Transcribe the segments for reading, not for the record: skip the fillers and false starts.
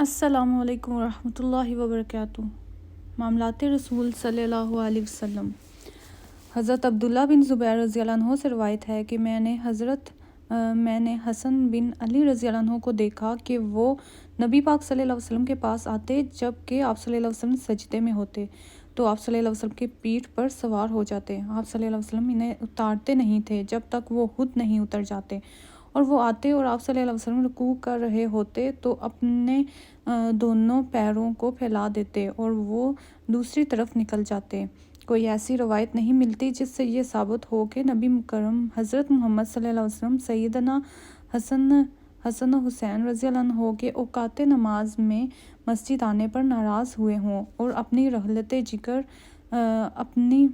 السلام علیکم ورحمۃ اللہ وبرکاتہ۔ معاملات رسول صلی اللہ علیہ وسلم۔ حضرت عبداللہ بن زبیر رضی اللہ عنہ سے روایت ہے کہ میں نے حسن بن علی رضی اللہ عنہ کو دیکھا کہ وہ نبی پاک صلی اللہ علیہ وسلم کے پاس آتے جب کہ آپ صلی اللہ علیہ وسلم سجدے میں ہوتے تو آپ صلی اللہ علیہ وسلم کی پیٹھ پر سوار ہو جاتے۔ آپ صلی اللہ علیہ وسلم انہیں اتارتے نہیں تھے جب تک وہ خود نہیں اتر جاتے، اور وہ آتے اور آپ صلی اللہ علیہ وسلم رکوع کر رہے ہوتے تو اپنے دونوں پیروں کو پھیلا دیتے اور وہ دوسری طرف نکل جاتے۔ کوئی ایسی روایت نہیں ملتی جس سے یہ ثابت ہو کہ نبی مکرم حضرت محمد صلی اللہ علیہ وسلم سیدنا حسن و حسین رضی اللہ عنہ کے اوقات نماز میں مسجد آنے پر ناراض ہوئے ہوں اور اپنی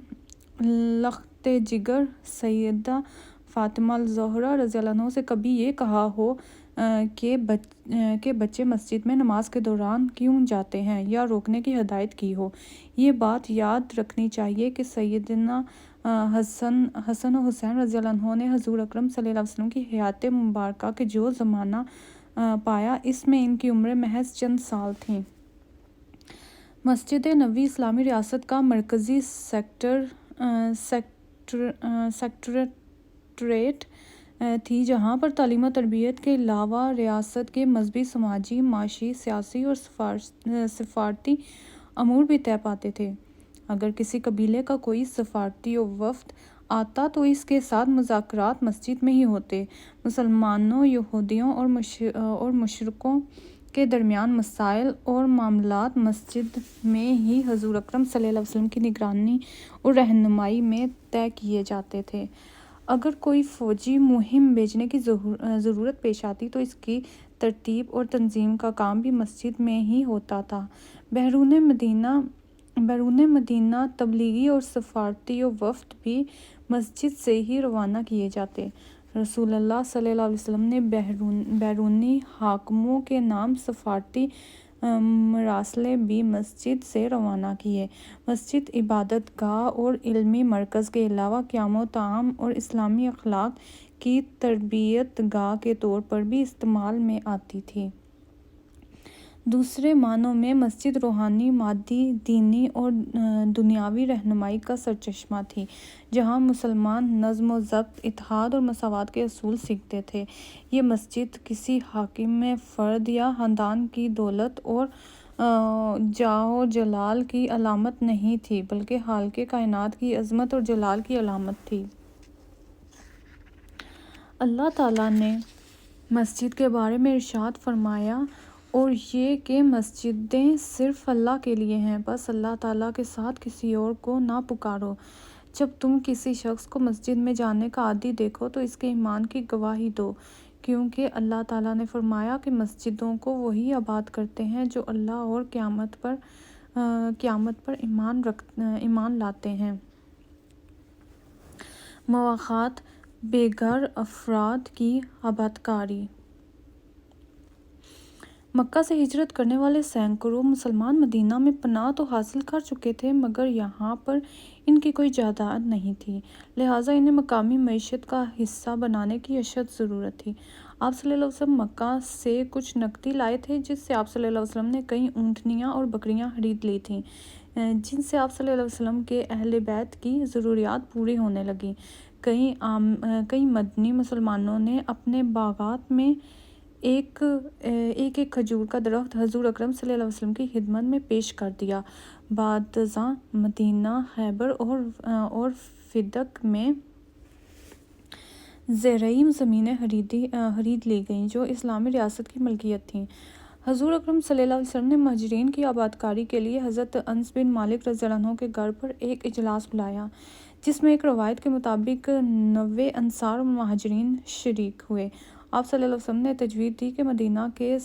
لخت جگر سیدہ فاطمہ الزہرا رضی اللہ عنہ سے کبھی یہ کہا ہو کہ بچے مسجد میں نماز کے دوران کیوں جاتے ہیں، یا روکنے کی ہدایت کی ہو۔ یہ بات یاد رکھنی چاہیے کہ سیدنا حسن و حسین رضی اللہ عنہ نے حضور اکرم صلی اللہ علیہ وسلم کی حیات مبارکہ کے جو زمانہ پایا اس میں ان کی عمر محض چند سال تھی۔ مسجد نبوی اسلامی ریاست کا مرکزی سیکریٹریٹ تھی، جہاں پر تعلیم و تربیت کے علاوہ ریاست کے مذہبی، سماجی، معاشی، سیاسی اور سفارتی امور بھی طے پاتے تھے۔ اگر کسی قبیلے کا کوئی سفارتی وفد آتا تو اس کے ساتھ مذاکرات مسجد میں ہی ہوتے۔ مسلمانوں، یہودیوں اور مشرکوں کے درمیان مسائل اور معاملات مسجد میں ہی حضور اکرم صلی اللہ علیہ وسلم کی نگرانی اور رہنمائی میں طے کیے جاتے تھے۔ اگر کوئی فوجی مہم بھیجنے کی ضرورت پیش آتی تو اس کی ترتیب اور تنظیم کا کام بھی مسجد میں ہی ہوتا تھا۔ بیرون مدینہ تبلیغی اور سفارتی وفد بھی مسجد سے ہی روانہ کیے جاتے۔ رسول اللہ صلی اللہ علیہ وسلم نے بیرونی حاکموں کے نام سفارتی مراسلے بھی مسجد سے روانہ کیے۔ مسجد عبادت گاہ اور علمی مرکز کے علاوہ قیام و طعام اور اسلامی اخلاق کی تربیت گاہ کے طور پر بھی استعمال میں آتی تھی۔ دوسرے معنوں میں مسجد روحانی، مادی، دینی اور دنیاوی رہنمائی کا سرچشمہ تھی، جہاں مسلمان نظم و ضبط، اتحاد اور مساوات کے اصول سیکھتے تھے۔ یہ مسجد کسی حاکم فرد یا خاندان کی دولت اور جاہ و جلال کی علامت نہیں تھی، بلکہ خالق کائنات کی عظمت اور جلال کی علامت تھی۔ اللہ تعالیٰ نے مسجد کے بارے میں ارشاد فرمایا، اور یہ کہ مسجدیں صرف اللہ کے لیے ہیں، بس اللہ تعالیٰ کے ساتھ کسی اور کو نہ پکارو۔ جب تم کسی شخص کو مسجد میں جانے کا عادی دیکھو تو اس کے ایمان کی گواہی دو، کیونکہ اللہ تعالیٰ نے فرمایا کہ مسجدوں کو وہی آباد کرتے ہیں جو اللہ اور قیامت پر ایمان لاتے ہیں۔ مواقعات بے گھر افراد کی آبادکاری۔ مکہ سے ہجرت کرنے والے سینکڑوں مسلمان مدینہ میں پناہ تو حاصل کر چکے تھے، مگر یہاں پر ان کی کوئی جائیداد نہیں تھی، لہٰذا انہیں مقامی معیشت کا حصہ بنانے کی اشد ضرورت تھی۔ آپ صلی اللہ علیہ وسلم مکہ سے کچھ نقدی لائے تھے، جس سے آپ صلی اللہ علیہ وسلم نے کئی اونٹنیاں اور بکریاں خرید لی تھیں، جن سے آپ صلی اللہ علیہ وسلم کے اہل بیت کی ضروریات پوری ہونے لگیں۔ کئی مدنی مسلمانوں نے اپنے باغات میں ایک کھجور کا درخت حضور اکرم صلی اللہ علیہ وسلم کی خدمت میں پیش کر دیا۔ بعد ازاں مدینہ، خیبر اور فدق میں زرعی زمینیں خرید لی گئیں جو اسلامی ریاست کی ملکیت تھیں۔ حضور اکرم صلی اللہ علیہ وسلم نے مہاجرین کی آبادکاری کے لیے حضرت انس بن مالک رضی اللہ عنہ کے گھر پر ایک اجلاس بلایا، جس میں ایک روایت کے مطابق 90 انصار اور مہاجرین شریک ہوئے۔ آپ صلی اللہ علیہ وسلم نے تجویز دی کہ مدینہ کے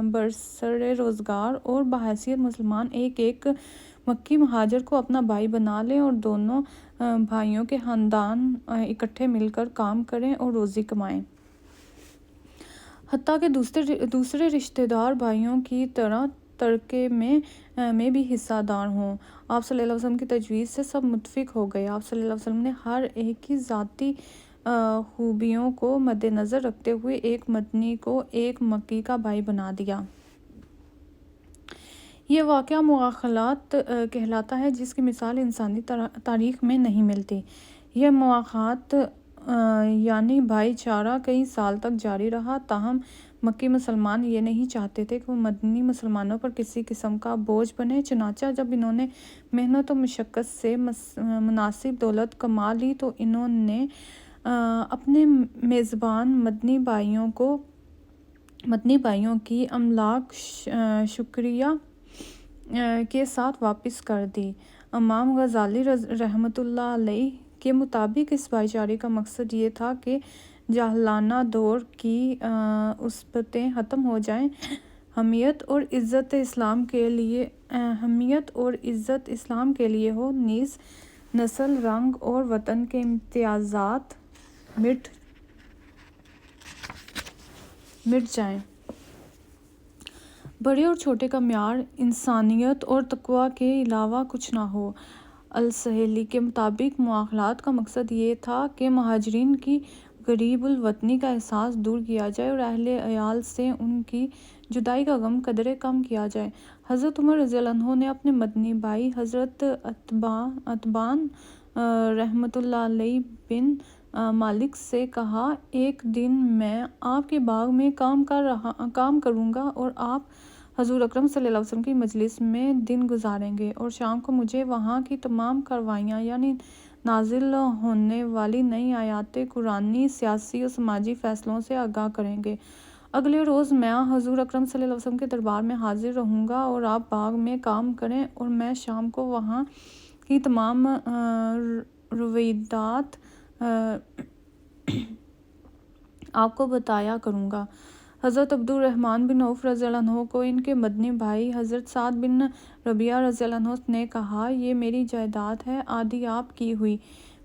برسر روزگار اور بحیثیت مسلمان ایک مکی مہاجر کو اپنا بھائی بنا لیں اور دونوں بھائیوں کے خاندان اکٹھے مل کر کام کریں اور روزی کمائیں، حتیٰ کہ دوسرے رشتہ دار بھائیوں کی طرح ترکے میں بھی حصہ دار ہوں۔ آپ صلی اللہ علیہ وسلم کی تجویز سے سب متفق ہو گئے۔ آپ صلی اللہ علیہ وسلم نے ہر ایک کی ذاتی خوبیوں کو مد نظر رکھتے ہوئے ایک مدنی کو ایک مکی کا بھائی بنا دیا۔ یہ واقعہ مواخلات کہلاتا ہے، جس کی مثال انسانی تاریخ میں نہیں ملتی۔ یہ مواخات یعنی بھائی چارہ کئی سال تک جاری رہا، تاہم مکی مسلمان یہ نہیں چاہتے تھے کہ وہ مدنی مسلمانوں پر کسی قسم کا بوجھ بنے۔ چنانچہ جب انہوں نے محنت و مشقت سے مناسب دولت کما لی تو انہوں نے اپنے میزبان مدنی بھائیوں کی املاک شکریہ کے ساتھ واپس کر دی۔ امام غزالی رحمۃ اللہ علیہ کے مطابق اس بھائی چارے کا مقصد یہ تھا کہ جاہلانہ دور کی اصبتیں ختم ہو جائیں، حمیت اور عزت اسلام کے لیے ہو، نیز نسل، رنگ اور وطن کے امتیازات مٹ جائیں۔ بڑے اور چھوٹے کا معیار انسانیت اور تقویٰ کے علاوہ کچھ نہ ہو۔ السہیلی کے مطابق مواخلات کا مقصد یہ تھا کہ مہاجرین کی غریب الوطنی کا احساس دور کیا جائے اور اہل عیال سے ان کی جدائی کا غم قدرے کم کیا جائے۔ حضرت عمر رضی اللہ عنہ نے اپنے مدنی بھائی حضرت عتبان رحمۃ اللہ علیہ بن مالک سے کہا، ایک دن میں آپ کے باغ میں کام کروں گا اور آپ حضور اکرم صلی اللہ علیہ وسلم کی مجلس میں دن گزاریں گے، اور شام کو مجھے وہاں کی تمام کارروائیاں یعنی نازل ہونے والی نئی آیات قرآنی، سیاسی اور سماجی فیصلوں سے آگاہ کریں گے۔ اگلے روز میں حضور اکرم صلی اللہ علیہ وسلم کے دربار میں حاضر رہوں گا اور آپ باغ میں کام کریں، اور میں شام کو وہاں کی تمام رویدات آپ کو بتایا کروں گا۔ حضرت عبد الرحمن بن عوف رضی اللہ عنہ کو ان کے مدنی بھائی حضرت سعد بن ربیعہ رضی اللہ عنہ نے کہا، یہ میری جائیداد ہے، آدھی آپ کی ہوئی،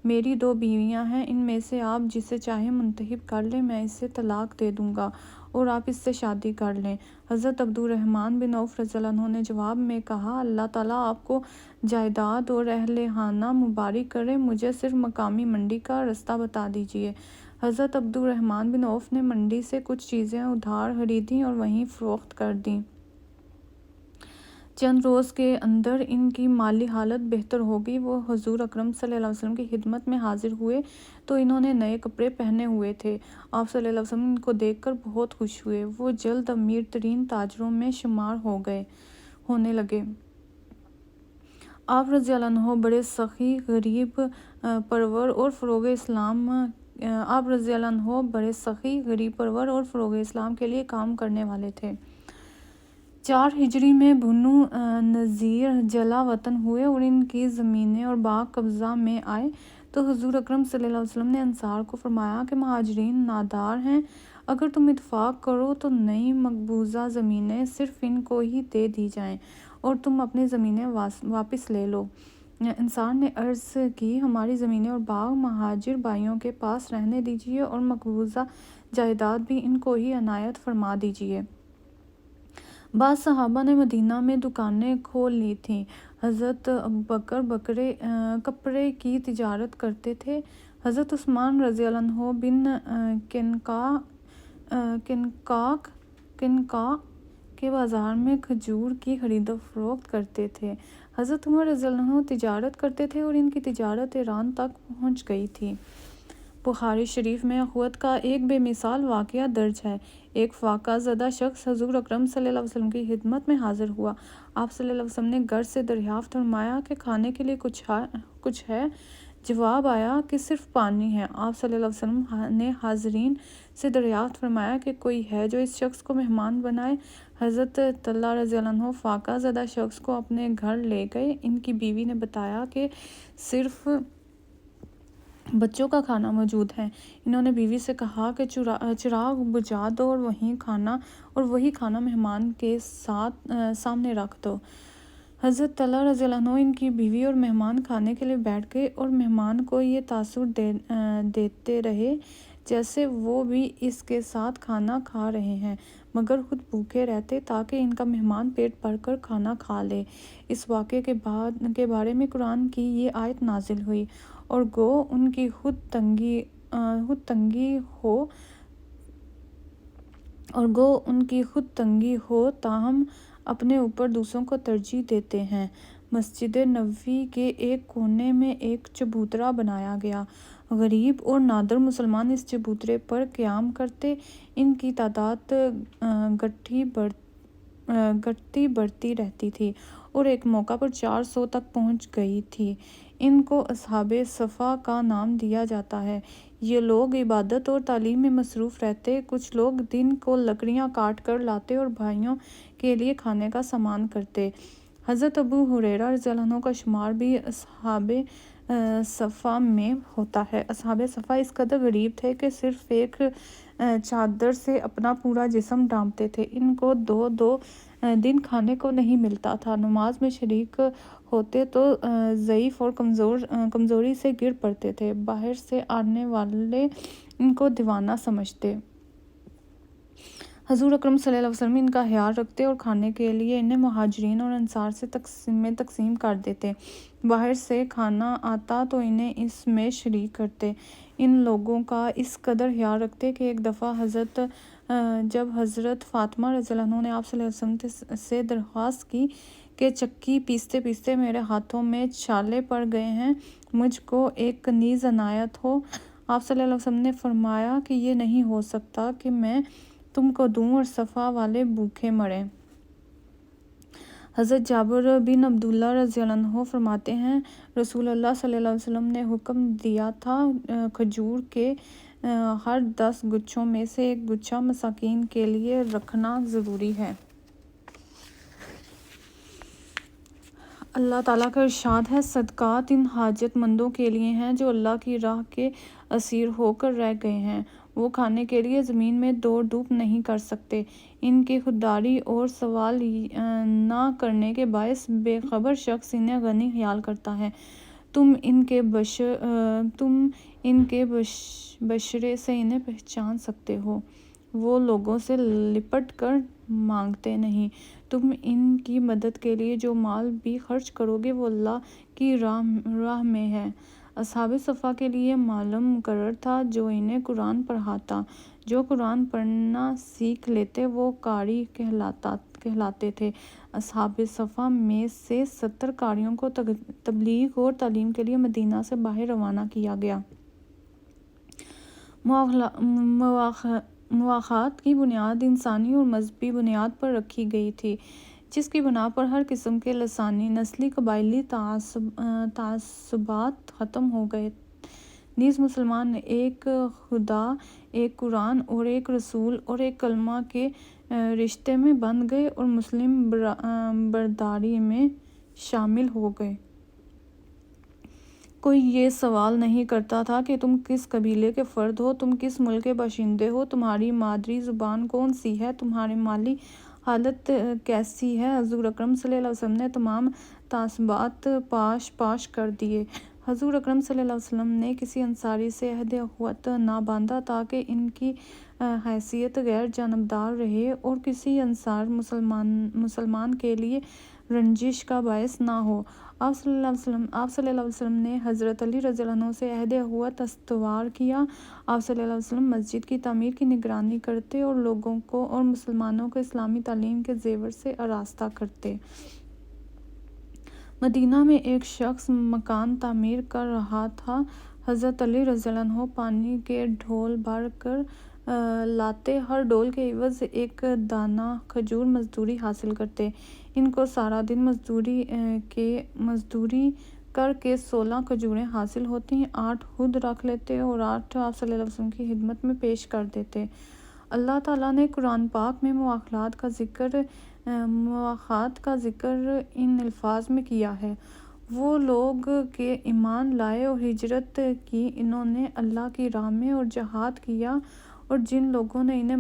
میری 2 بیویاں ہیں، ان میں سے آپ جسے چاہیں منتخب کر لیں، میں اسے طلاق دے دوں گا اور آپ اس سے شادی کر لیں۔ حضرت عبد الرحمن بن عوف رضی اللہ عنہ نے جواب میں کہا، اللہ تعالیٰ آپ کو جائیداد اور اہل خانہ مبارک کرے، مجھے صرف مقامی منڈی کا رستہ بتا دیجیے۔ حضرت عبد الرحمن بن عوف نے منڈی سے کچھ چیزیں ادھار خریدیں اور وہیں فروخت کر دیں۔ چند روز کے اندر ان کی مالی حالت بہتر ہو گئی۔ وہ حضور اکرم صلی اللہ علیہ وسلم کی خدمت میں حاضر ہوئے تو انہوں نے نئے کپڑے پہنے ہوئے تھے۔ آپ صلی اللہ علیہ وسلم ان کو دیکھ کر بہت خوش ہوئے۔ وہ جلد امیر ترین تاجروں میں شمار ہونے لگے۔ آپ رضی اللہ عنہ بڑے سخی، غریب پرور اور فروغ اسلام کے لیے کام کرنے والے تھے۔ 4 ہجری میں بنو نذیر جلا وطن ہوئے اور ان کی زمینیں اور باغ قبضہ میں آئے تو حضور اکرم صلی اللہ علیہ وسلم نے انصار کو فرمایا کہ مہاجرین نادار ہیں، اگر تم اتفاق کرو تو نئی مقبوضہ زمینیں صرف ان کو ہی دے دی جائیں اور تم اپنی زمینیں واپس لے لو۔ انصار نے عرض کی، ہماری زمینیں اور باغ مہاجر بھائیوں کے پاس رہنے دیجیے اور مقبوضہ جائیداد بھی ان کو ہی عنایت فرما دیجیے۔ بعض صحابہ نے مدینہ میں دکانیں کھول لی تھیں۔ حضرت ابوبکر کپڑے کی تجارت کرتے تھے۔ حضرت عثمان رضی اللہ عنہ بن قینقاع کے بازار میں کھجور کی خرید و فروخت کرتے تھے۔ حضرت عمر رضی اللہ عنہ تجارت کرتے تھے اور ان کی تجارت ایران تک پہنچ گئی تھی۔ بخاری شریف میں اخوت کا ایک بے مثال واقعہ درج ہے۔ ایک فاقہ زدہ شخص حضور اکرم صلی اللہ علیہ وسلم کی خدمت میں حاضر ہوا۔ آپ صلی اللہ علیہ وسلم نے گھر سے دریافت فرمایا کہ کھانے کے لیے کچھ ہے؟ جواب آیا کہ صرف پانی ہے۔ آپ صلی اللہ علیہ وسلم نے حاضرین سے دریافت فرمایا کہ کوئی ہے جو اس شخص کو مہمان بنائے؟ حضرت طلحہ رضی اللہ عنہ فاقہ زدہ شخص کو اپنے گھر لے گئے۔ ان کی بیوی نے بتایا کہ صرف بچوں کا کھانا موجود ہے۔ انہوں نے بیوی سے کہا کہ چراغ بجھا دو اور وہی کھانا مہمان کے سامنے رکھ دو۔ حضرت طلحہ رضی اللہ عنہ، ان کی بیوی اور مہمان کھانے کے لیے بیٹھ گئے اور مہمان کو یہ تاثر دیتے رہے جیسے وہ بھی اس کے ساتھ کھانا کھا رہے ہیں، مگر خود بھوکے رہتے تاکہ ان کا مہمان پیٹ بھر کر کھانا کھا لے۔ اس واقعے کے بارے میں قرآن کی یہ آیت نازل ہوئی، اور گو ان کی خود تنگی ہو تاہم اپنے اوپر دوسروں کو ترجیح دیتے ہیں۔ مسجد نبوی کے ایک کونے میں ایک چبوترا بنایا گیا۔ غریب اور نادر مسلمان اس چبوترے پر قیام کرتے۔ ان کی تعداد گھٹتی بڑھتی رہتی تھی اور ایک موقع پر 400 تک پہنچ گئی تھی۔ ان کو اصحاب صفا کا نام دیا جاتا ہے۔ یہ لوگ عبادت اور تعلیم میں مصروف رہتے۔ کچھ لوگ دن کو لکڑیاں کاٹ کر لاتے اور بھائیوں کے لیے کھانے کا سامان کرتے۔ حضرت ابو ہریرہ رضی اللہ عنہ کا شمار بھی اصحاب صفا میں ہوتا ہے۔ اصحاب صفا اس قدر غریب تھے کہ صرف ایک چادر سے اپنا پورا جسم ڈھانپتے تھے۔ ان کو 2 دن کھانے کو نہیں ملتا تھا۔ نماز میں شریک ہوتے تو ضعیف اور کمزوری سے گر پڑتے تھے۔ باہر سے آنے والے ان کو دیوانہ سمجھتے۔ حضور اکرم صلی اللہ علیہ وسلم ان کا خیال رکھتے اور کھانے کے لیے انہیں مہاجرین اور انصار میں تقسیم کر دیتے۔ باہر سے کھانا آتا تو انہیں اس میں شریک کرتے۔ ان لوگوں کا اس قدر خیال رکھتے کہ ایک دفعہ جب حضرت فاطمہ رضی اللہ عنہا نے آپ صلی اللہ علیہ وسلم سے درخواست کی کہ چکی پیستے پیستے میرے ہاتھوں میں چھالے پڑ گئے ہیں، مجھ کو ایک کنیز عنایت ہو۔ آپ صلی اللہ علیہ وسلم نے فرمایا کہ یہ نہیں ہو سکتا کہ میں تم کو دوں اور صفا والے بھوکے مریں۔ حضرت جابر بن عبداللہ رضی اللہ عنہ فرماتے ہیں، رسول اللہ صلی اللہ علیہ وسلم نے حکم دیا تھا کھجور کے ہر 10 گچھوں میں سے ایک گچھا مساکین کے لیے رکھنا ضروری ہے۔ اللہ تعالیٰ کا ارشاد ہے، صدقات ان حاجت مندوں کے لیے ہیں جو اللہ کی راہ کے اسیر ہو کر رہ گئے ہیں۔ وہ کھانے کے لیے زمین میں دوڑ دھوپ نہیں کر سکتے۔ ان کی خودداری اور سوال نہ کرنے کے باعث بے خبر شخص انہیں غنی خیال کرتا ہے۔ تم ان کے بشرے سے انہیں پہچان سکتے ہو۔ وہ لوگوں سے لپٹ کر مانگتے نہیں۔ تم ان کی مدد کے لیے جو مال بھی خرچ کرو گے وہ اللہ کی راہ میں ہے۔ اصحاب صفا کے لیے معلم مقرر تھا جو انہیں قرآن پڑھاتا۔ جو قرآن پڑھنا سیکھ لیتے وہ قاری کہلاتے تھے۔ اصحاب صفا میں سے 70 قاریوں کو تبلیغ اور تعلیم کے لیے مدینہ سے باہر روانہ کیا گیا۔ مواخات کی بنیاد انسانی اور مذہبی بنیاد پر رکھی گئی تھی، جس کی بنا پر ہر قسم کے لسانی، نسلی، قبائلی تعصبات ختم ہو گئے۔ نیز مسلمان ایک خدا، ایک قرآن اور ایک رسول اور ایک کلمہ کے رشتے میں بندھ گئے اور مسلم برادری میں شامل ہو گئے۔ کوئی یہ سوال نہیں کرتا تھا کہ تم کس قبیلے کے فرد ہو، تم کس ملک کے باشندے ہو، تمہاری مادری زبان کون سی ہے، تمہاری مالی حالت کیسی ہے۔ حضور اکرم صلی اللہ علیہ وسلم نے تمام تعصبات پاش کر دیے۔ حضور اکرم صلی اللہ علیہ وسلم نے کسی انصاری سے عہد اخوت نہ باندھا تاکہ ان کی حیثیت غیر جانبدار رہے اور کسی انصار مسلمان کے لیے رنجش کا باعث نہ ہو۔ آپ صلی اللہ علیہ وسلم نے حضرت علی رضی اللہ عنہ سے عہد اخوت استوار کیا۔ آپ صلی اللہ علیہ وسلم مسجد کی تعمیر کی نگرانی کرتے اور لوگوں کو اور مسلمانوں کو اسلامی تعلیم کے زیور سے آراستہ کرتے۔ مدینہ میں ایک شخص مکان تعمیر کر رہا تھا۔ حضرت علی رضی اللہ عنہ پانی کے ڈھول بھر کر لاتے، ہر ڈھول کے عوض ایک دانہ کھجور مزدوری حاصل کرتے۔ ان کو سارا دن مزدوری کر کے 16 کھجوریں حاصل ہوتی، 8 خود رکھ لیتے اور 8 آپ صلی اللہ علیہ وسلم کی خدمت میں پیش کر دیتے۔ اللہ تعالیٰ نے قرآن پاک میں مواخات کا ذکر ان الفاظ میں کیا ہے، وہ لوگ کہ ایمان لائے اور ہجرت کی، انہوں نے اللہ کی راہ میں اور جہاد کیا، اور جن لوگوں نے انہیں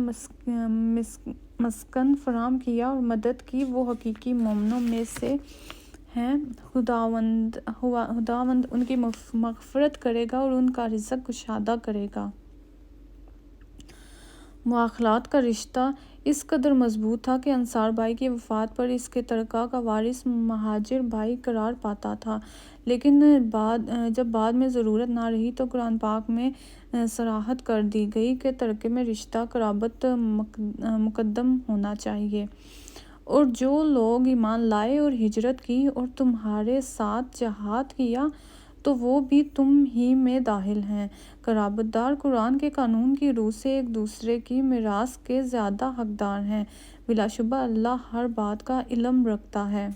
مسکن فراہم کیا اور مدد کی، وہ حقیقی مومنوں میں سے ہیں۔ خداوند ان کی مغفرت کرے گا اور ان کا رزق کشادہ کرے گا۔ مواخات کا رشتہ اس قدر مضبوط تھا کہ انصار بھائی کی وفات پر اس کے ترکہ کا وارث مہاجر بھائی قرار پاتا تھا، لیکن جب بعد میں ضرورت نہ رہی تو قرآن پاک میں صراحت کر دی گئی کہ ترکے میں رشتہ قرابت مقدم ہونا چاہیے اور جو لوگ ایمان لائے اور ہجرت کی اور تمہارے ساتھ جہاد کیا تو وہ بھی تم ہی میں داخل ہیں۔ قرابت دار قرآن کے قانون کی روح سے ایک دوسرے کی میراث کے زیادہ حقدار ہیں۔ بلا شبہ اللہ ہر بات کا علم رکھتا ہے۔